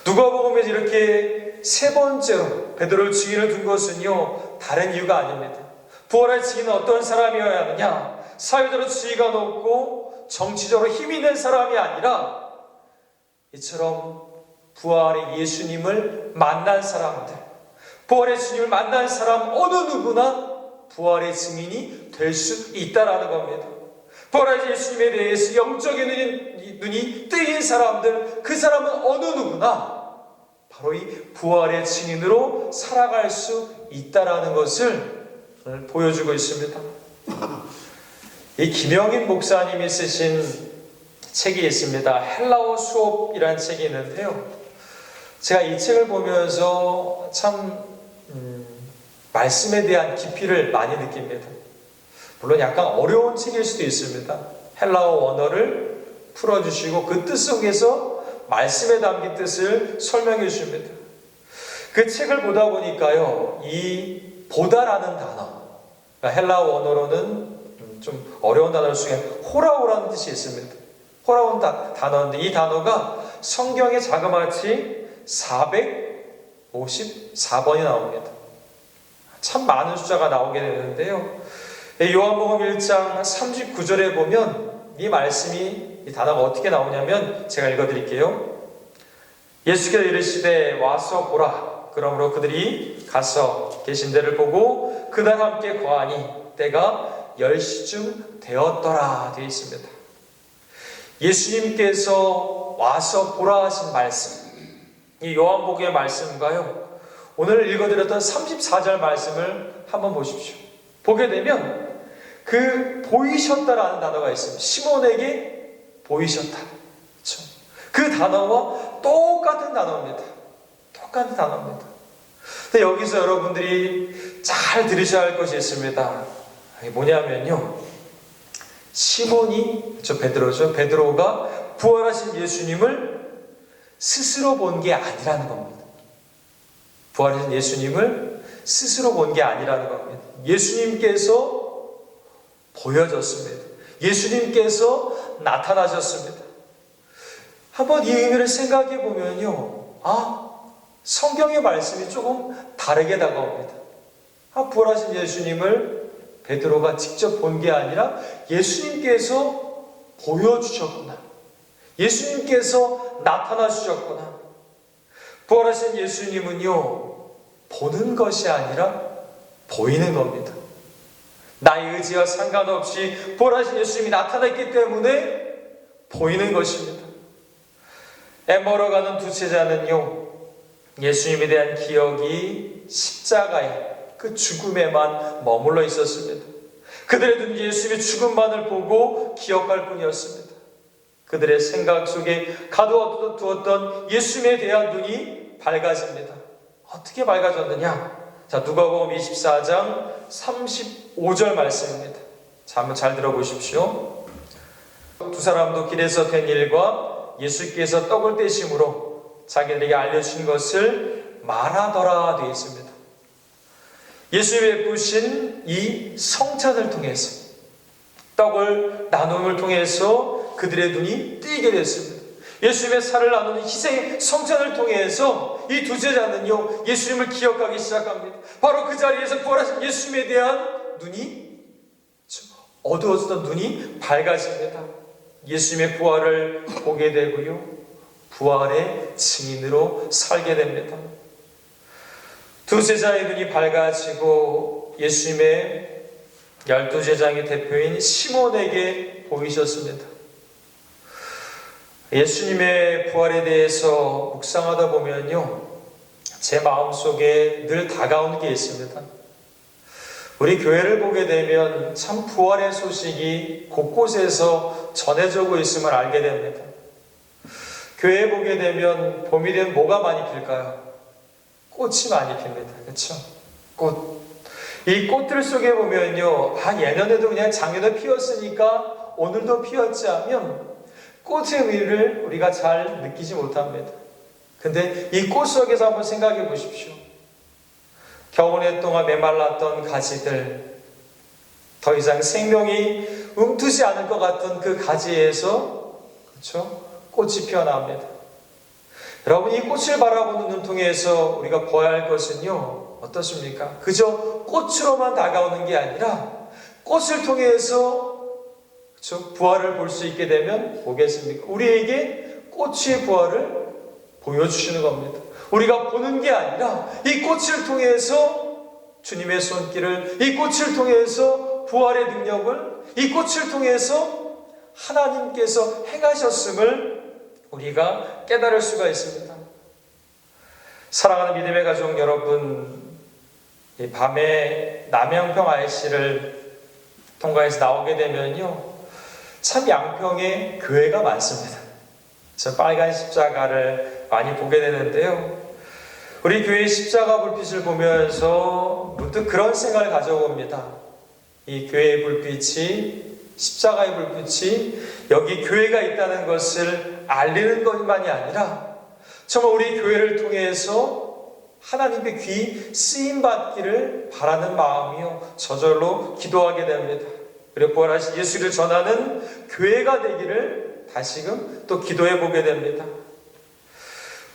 누가복음에서 이렇게 세 번째로 베드로를 증인을 둔 것은요, 다른 이유가 아닙니다. 부활의 증인은 어떤 사람이어야 하느냐? 사회적으로 지위가 높고 정치적으로 힘이 있는 사람이 아니라 이처럼 부활의 예수님을 만난 사람들, 부활의 주님을 만난 사람 어느 누구나 부활의 증인이 될 수 있다라는 겁니다. 부활의 예수님에 대해서 영적인 눈이 뜨인 사람들, 그 사람은 어느 누구나 바로 이 부활의 증인으로 살아갈 수 있다라는 것을 보여주고 있습니다. 이 김영인 목사님이 쓰신 책이 있습니다. 헬라어 수업이라는 책이 있는데요. 제가 이 책을 보면서 참 말씀에 대한 깊이를 많이 느낍니다. 물론 약간 어려운 책일 수도 있습니다. 헬라어 원어를 풀어주시고 그 뜻 속에서 말씀에 담긴 뜻을 설명해 주십니다. 그 책을 보다 보니까요, 이 보다라는 단어, 그러니까 헬라어 원어로는 좀 어려운 단어 중에 호라오라는 뜻이 있습니다. 호라온 단어인데 이 단어가 성경에 자그마치 454번이 나옵니다. 참 많은 숫자가 나오게 되는데요. 요한복음 1장 39절에 보면 이 말씀이, 이 단어가 어떻게 나오냐면 제가 읽어드릴게요. 예수께서 이르시되 와서 보라. 그러므로 그들이 가서 계신 데를 보고 그날 함께 거하니 때가 10시쯤 되었더라 되어 있습니다. 예수님께서 와서 보라 하신 말씀, 이 요한복음의 말씀과요, 오늘 읽어드렸던 34절 말씀을 한번 보십시오. 보게 되면 그 보이셨다라는 단어가 있습니다. 시몬에게 보이셨다. 그렇죠? 그 단어와 똑같은 단어입니다. 똑같은 단어입니다. 근데 여기서 여러분들이 잘 들으셔야 할 것이 있습니다. 이게 뭐냐면요, 시몬이, 베드로죠. 베드로가 부활하신 예수님을 스스로 본 게 아니라는 겁니다. 부활하신 예수님을 스스로 본 게 아니라는 겁니다. 예수님께서 보여졌습니다. 예수님께서 나타나셨습니다. 한번 이 의미를 생각해 보면요, 성경의 말씀이 조금 다르게 다가옵니다. 부활하신 예수님을 베드로가 직접 본 게 아니라 예수님께서 보여주셨구나. 예수님께서 나타나주셨구나. 부활하신 예수님은요, 보는 것이 아니라 보이는 겁니다. 나의 의지와 상관없이 부활하신 예수님이 나타났기 때문에 보이는 것입니다. 엠마오로 가는 두 제자는요, 예수님에 대한 기억이 십자가에, 그 죽음에만 머물러 있었습니다. 그들의 눈이 예수님의 죽음만을 보고 기억할 뿐이었습니다. 그들의 생각 속에 가두어두었던 예수님에 대한 눈이 밝아집니다. 어떻게 밝아졌느냐? 자, 누가복음 24장 35절 말씀입니다. 자, 한번 잘 들어보십시오. 두 사람도 길에서 된 일과 예수께서 떡을 떼심으로 자기들에게 알려주신 것을 말하더라 되어 있습니다. 예수님이 베푸신 이 성찬을 통해서, 떡을 나눔을 통해서 그들의 눈이 뜨이게 됐습니다. 예수님의 살을 나누는 희생의 성찬을 통해서 이 두 제자는요, 예수님을 기억하기 시작합니다. 바로 그 자리에서 부활하신 예수님에 대한 눈이, 어두웠던 눈이 밝아집니다. 예수님의 부활을 보게 되고요, 부활의 증인으로 살게 됩니다. 두 제자의 눈이 밝아지고 예수님의 12제자의 대표인 시몬에게 보이셨습니다. 예수님의 부활에 대해서 묵상하다 보면요, 제 마음속에 늘 다가오는 게 있습니다. 우리 교회를 보게 되면 참 부활의 소식이 곳곳에서 전해지고 있음을 알게 됩니다. 교회에 보게 되면 봄이 되면 뭐가 많이 필까요? 꽃이 많이 핍니다. 그렇죠? 꽃. 이 꽃들 속에 보면요, 예년에도 그냥 작년에 피었으니까 오늘도 피었지 하면 꽃의 의미를 우리가 잘 느끼지 못합니다. 근데 이 꽃 속에서 한번 생각해 보십시오. 겨우내 동안 메말랐던 가지들, 더 이상 생명이 움트지 않을 것 같던 그 가지에서 그렇죠? 꽃이 피어납니다. 여러분, 이 꽃을 바라보는 눈통에서 우리가 보아야 할 것은요, 어떻습니까? 그저 꽃으로만 다가오는 게 아니라 꽃을 통해서 그렇죠? 부활을 볼 수 있게 되면 뭐겠습니까? 우리에게 꽃의 부활을 보여주시는 겁니다. 우리가 보는 게 아니라 이 꽃을 통해서 주님의 손길을, 이 꽃을 통해서 부활의 능력을, 이 꽃을 통해서 하나님께서 행하셨음을 우리가 깨달을 수가 있습니다. 사랑하는 믿음의 가족 여러분, 이 밤에 남양평 IC를 통과해서 나오게 되면요, 참 양평에 교회가 많습니다. 저 빨간 십자가를 많이 보게 되는데요, 우리 교회의 십자가 불빛을 보면서 문득 그런 생각을 가져봅니다. 이 교회의 불빛이, 십자가의 불빛이 여기 교회가 있다는 것을 알리는 것만이 아니라 정말 우리 교회를 통해서 하나님의 귀 쓰임받기를 바라는 마음이요, 저절로 기도하게 됩니다. 그리고 부활하신 예수를 전하는 교회가 되기를 다시금 또 기도해 보게 됩니다.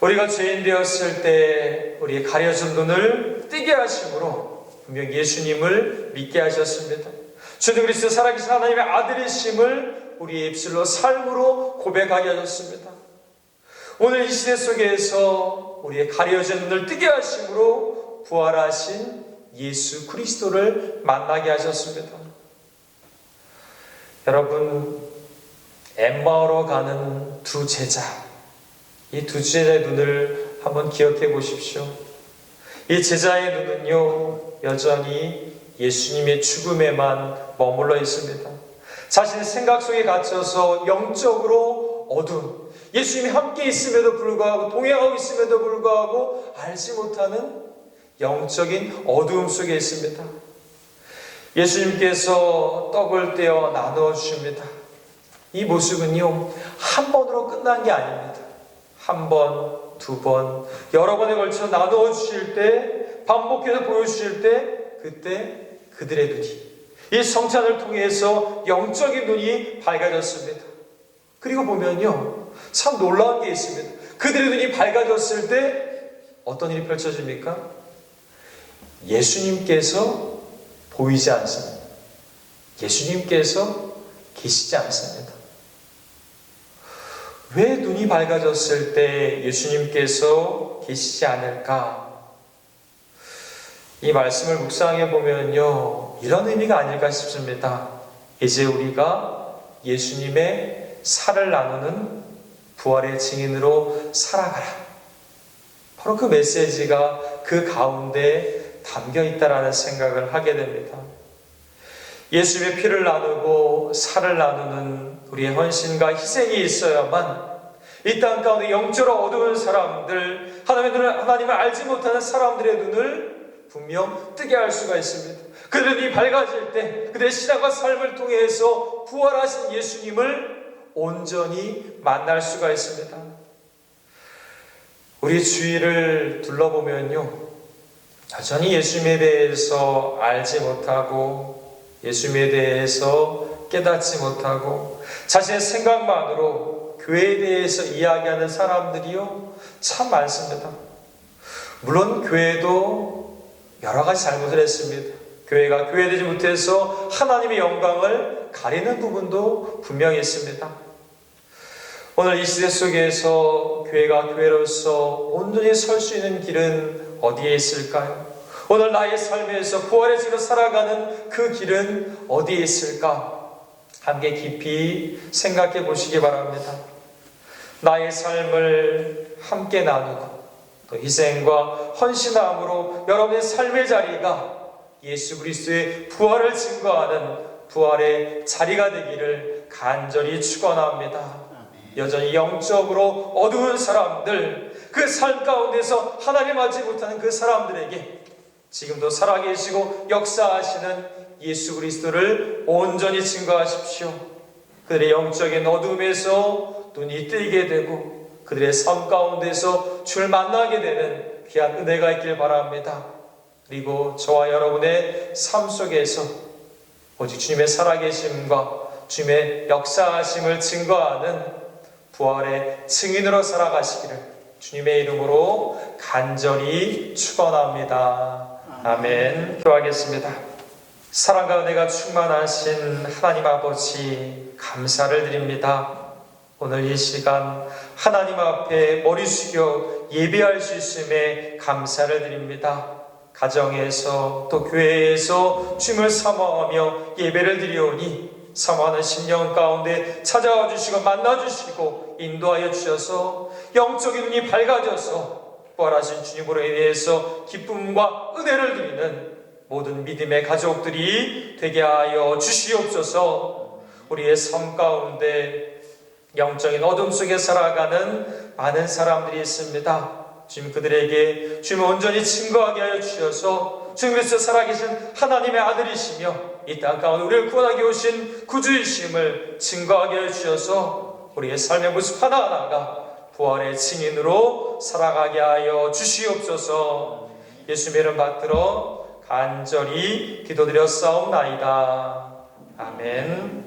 우리가 죄인 되었을 때 우리의 가려진 눈을 뜨게 하심으로 분명 예수님을 믿게 하셨습니다. 주님 그리스도 살아계신 하나님의 아들이심을 우리의 입술로 삶으로 고백하게 하셨습니다. 오늘 이 시대 속에서 우리의 가려진 눈을 뜨게 하심으로 부활하신 예수 그리스도를 만나게 하셨습니다. 여러분, 엠마오로 가는 두 제자, 이 두 제자의 눈을 한번 기억해 보십시오. 이 제자의 눈은요, 여전히 예수님의 죽음에만 머물러 있습니다. 자신의 생각 속에 갇혀서 영적으로 어두운, 예수님이 함께 있음에도 불구하고, 동행하고 있음에도 불구하고 알지 못하는 영적인 어두움 속에 있습니다. 예수님께서 떡을 떼어 나누어 주십니다. 이 모습은요, 한 번으로 끝난 게 아닙니다. 한 번, 두 번, 여러 번에 걸쳐 나누어 주실 때, 반복해서 보여주실 때, 그때 그들의 눈이, 이 성찬을 통해서 영적인 눈이 밝아졌습니다. 그리고 보면요, 참 놀라운 게 있습니다. 그들의 눈이 밝아졌을 때 어떤 일이 펼쳐집니까? 예수님께서 보이지 않습니다. 예수님께서 계시지 않습니다. 왜 눈이 밝아졌을 때 예수님께서 계시지 않을까? 이 말씀을 묵상해 보면요, 이런 의미가 아닐까 싶습니다. 이제 우리가 예수님의 살을 나누는 부활의 증인으로 살아가라. 바로 그 메시지가 그 가운데 담겨 있다라는 생각을 하게 됩니다. 예수님의 피를 나누고 살을 나누는 우리의 헌신과 희생이 있어야만 이 땅 가운데 영적으로 어두운 사람들, 하나님을 알지 못하는 사람들의 눈을 분명 뜨게 할 수가 있습니다. 그들의 눈이 밝아질 때 그들의 신앙과 삶을 통해서 부활하신 예수님을 온전히 만날 수가 있습니다. 우리 주위를 둘러보면요, 여전히 예수님에 대해서 알지 못하고 예수님에 대해서 깨닫지 못하고 자신의 생각만으로 교회에 대해서 이야기하는 사람들이요, 참 많습니다. 물론 교회도 여러 가지 잘못을 했습니다. 교회가 교회되지 못해서 하나님의 영광을 가리는 부분도 분명히 있습니다. 오늘 이 시대 속에서 교회가 교회로서 온전히 설 수 있는 길은 어디에 있을까요? 오늘 나의 삶에서 부활의 길로 살아가는 그 길은 어디에 있을까? 함께 깊이 생각해 보시기 바랍니다. 나의 삶을 함께 나누고 또 희생과 헌신함으로 여러분의 삶의 자리가 예수 그리스도의 부활을 증거하는 부활의 자리가 되기를 간절히 축원합니다. 여전히 영적으로 어두운 사람들, 그 삶 가운데서 하나님 알지 못하는 그 사람들에게 지금도 살아계시고 역사하시는 예수 그리스도를 온전히 증거하십시오. 그들의 영적인 어둠에서 눈이 뜨이게 되고 그들의 삶 가운데서 주를 만나게 되는 귀한 은혜가 있길 바랍니다. 그리고 저와 여러분의 삶 속에서 오직 주님의 살아계심과 주님의 역사하심을 증거하는 부활의 증인으로 살아가시기를 주님의 이름으로 간절히 축원합니다. 아멘. 기도하겠습니다. 사랑과 은혜가 충만하신 하나님 아버지, 감사를 드립니다. 오늘 이 시간 하나님 앞에 머리 숙여 예배할 수 있음에 감사를 드립니다. 가정에서 또 교회에서 주님을 사모하며 예배를 드리오니 사모하는 심령 가운데 찾아와 주시고 만나 주시고 인도하여 주셔서 영적인 눈이 밝아져서 부활하신 주님으로 인해서 기쁨과 은혜를 드리는 모든 믿음의 가족들이 되게 하여 주시옵소서. 우리의 삶 가운데 영적인 어둠 속에 살아가는 많은 사람들이 있습니다. 주님 그들에게 주님을 온전히 증거하게 하여 주셔서 주님께서 살아계신 하나님의 아들이시며 이 땅 가운데 우리를 구원하게 오신 구주이심을 증거하게 하여 주셔서 우리의 삶의 모습 하나하나가 부활의 증인으로 살아가게 하여 주시옵소서. 예수님의 이름 받들어 간절히 기도드렸사옵나이다. 아멘.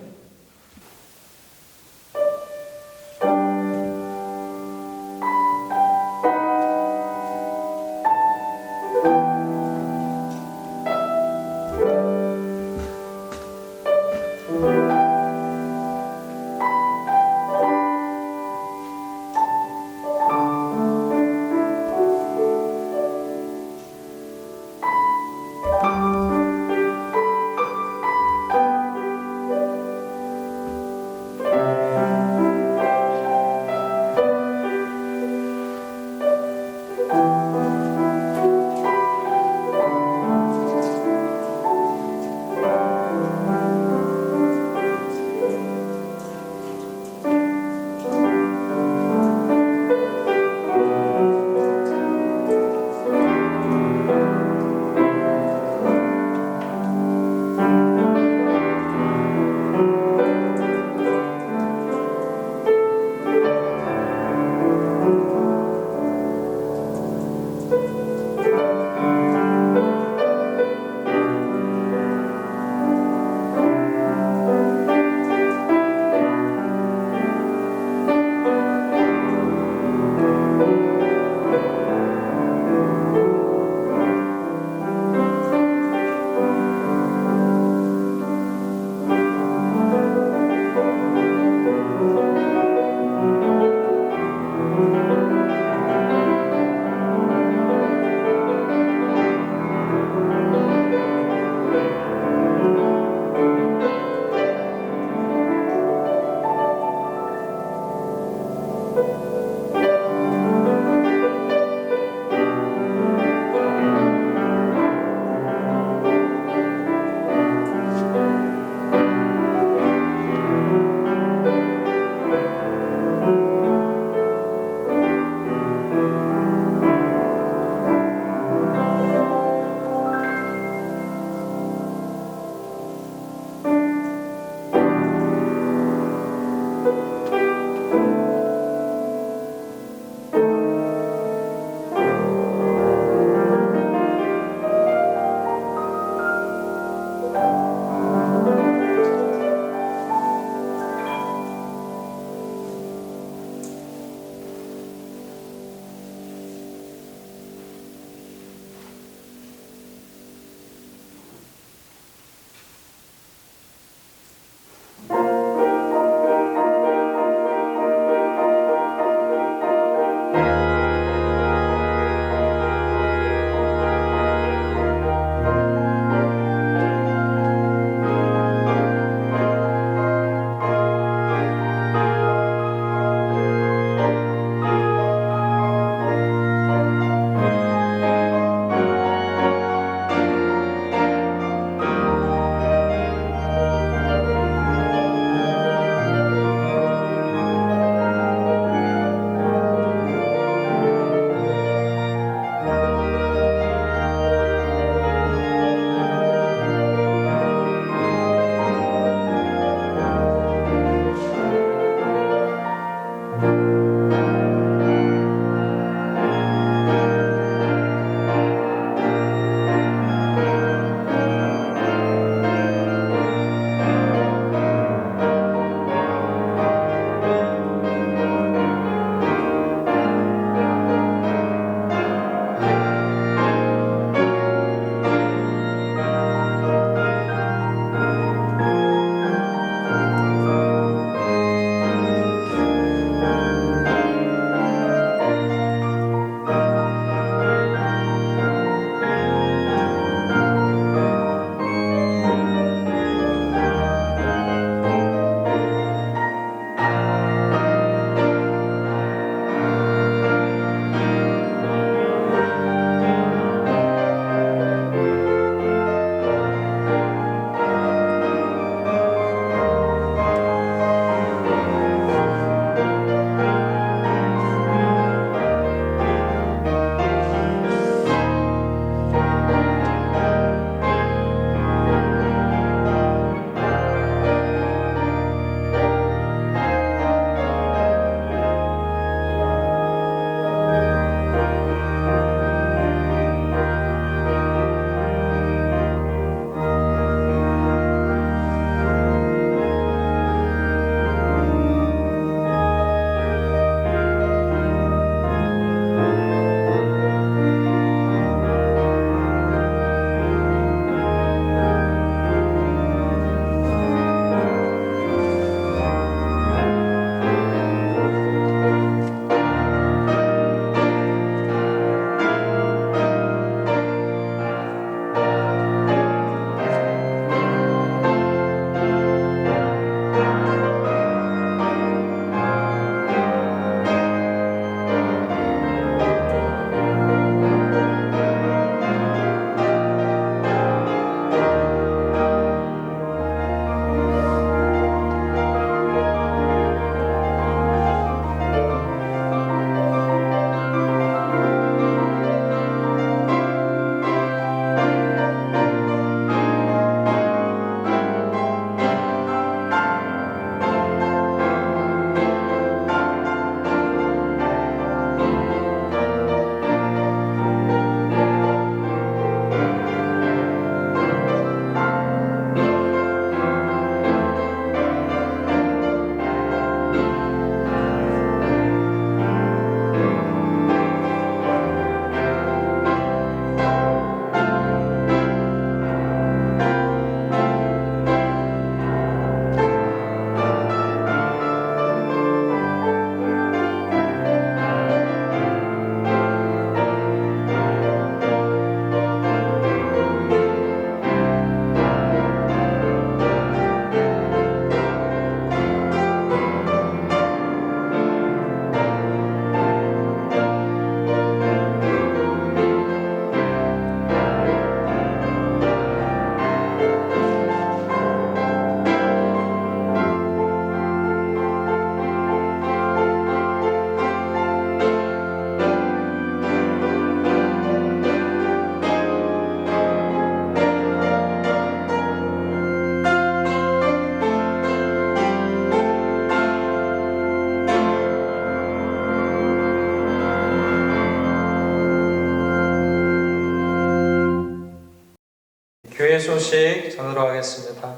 교회 소식 전하도록 하겠습니다.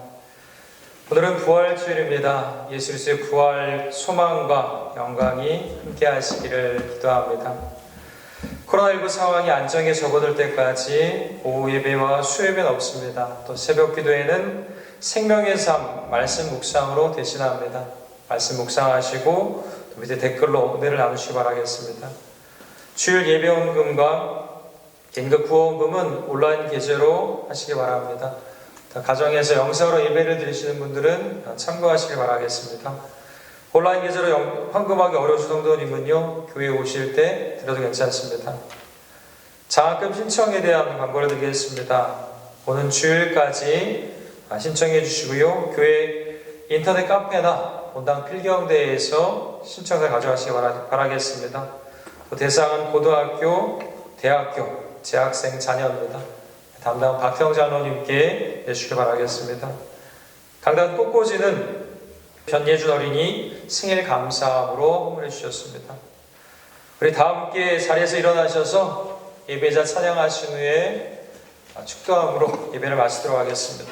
오늘은 부활주일입니다. 예수 그리스도의 부활 소망과 영광이 함께 하시기를 기도합니다. 코로나19 상황이 안정에 접어들 때까지 오후 예배와 수요예배는 없습니다. 또 새벽 기도에는 생명의 삶 말씀 묵상으로 대신합니다. 말씀 묵상하시고 또 밑에 댓글로 은혜를 나누시기 바라겠습니다. 주일 예배원금과 긴급 구원금은 온라인 계좌로 하시기 바랍니다. 가정에서 영상으로 예배를 드리시는 분들은 참고하시기 바라겠습니다. 온라인 계좌로 헌금하기 어려우신 성도님은요, 교회에 오실 때 드려도 괜찮습니다. 장학금 신청에 대한 광고를 드리겠습니다. 오는 주일까지 신청해 주시고요. 교회 인터넷 카페나 본당 필경대에서 신청을 가져가시기 바라겠습니다. 대상은 고등학교, 대학교, 재학생 자녀입니다. 담당 박형 장로님께 내주시기 바라겠습니다. 강단 꽃꽂이는 변예준 어린이 생일 감사함으로 헌물해 주셨습니다. 우리 다 함께 자리에서 일어나셔서 예배자 찬양하신 후에 축도함으로 예배를 마치도록 하겠습니다.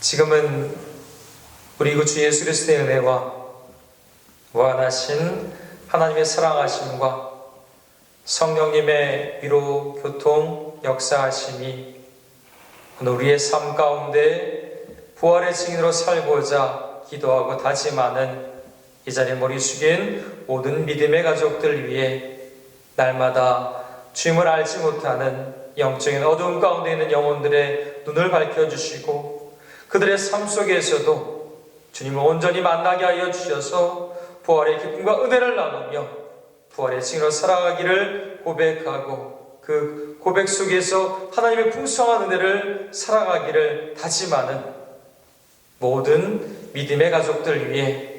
지금은 우리 주 예수 그리스도의 은혜와 무한하신 하나님의 사랑하심과 성령님의 위로, 교통, 역사하심이 오늘 우리의 삶 가운데 부활의 증인으로 살고자 기도하고 다짐하는 이 자리에 머리 숙인 모든 믿음의 가족들 위해 날마다 주님을 알지 못하는 영적인 어두움 가운데 있는 영혼들의 눈을 밝혀주시고 그들의 삶 속에서도 주님을 온전히 만나게 하여 주셔서 부활의 기쁨과 은혜를 나누며 부활의 증인으로 살아가기를 고백하고 그 고백 속에서 하나님의 풍성한 은혜를 살아가기를 다짐하는 모든 믿음의 가족들 위해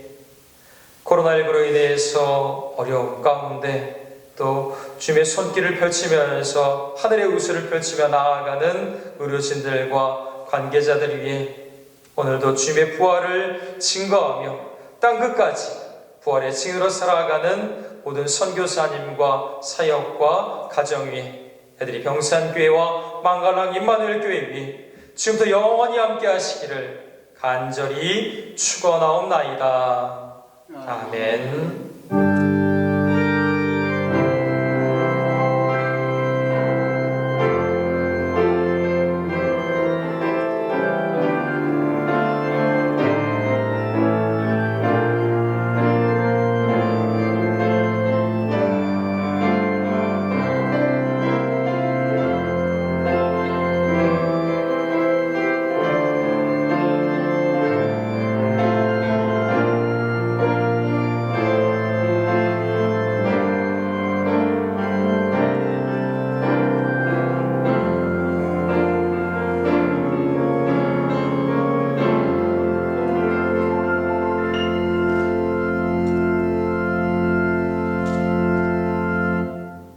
코로나19로 인해서 어려움 가운데 또 주님의 손길을 펼치면서 하늘의 우수를 펼치며 나아가는 의료진들과 관계자들 위해 오늘도 주님의 부활을 증거하며 땅끝까지 부활의 증인으로 살아가는 모든 선교사님과 사역과 가정 위에 애들이 병산교회와 망갈랑 임마누엘 교회 위에 지금부터 영원히 함께 하시기를 간절히 축원하옵나이다. 아멘.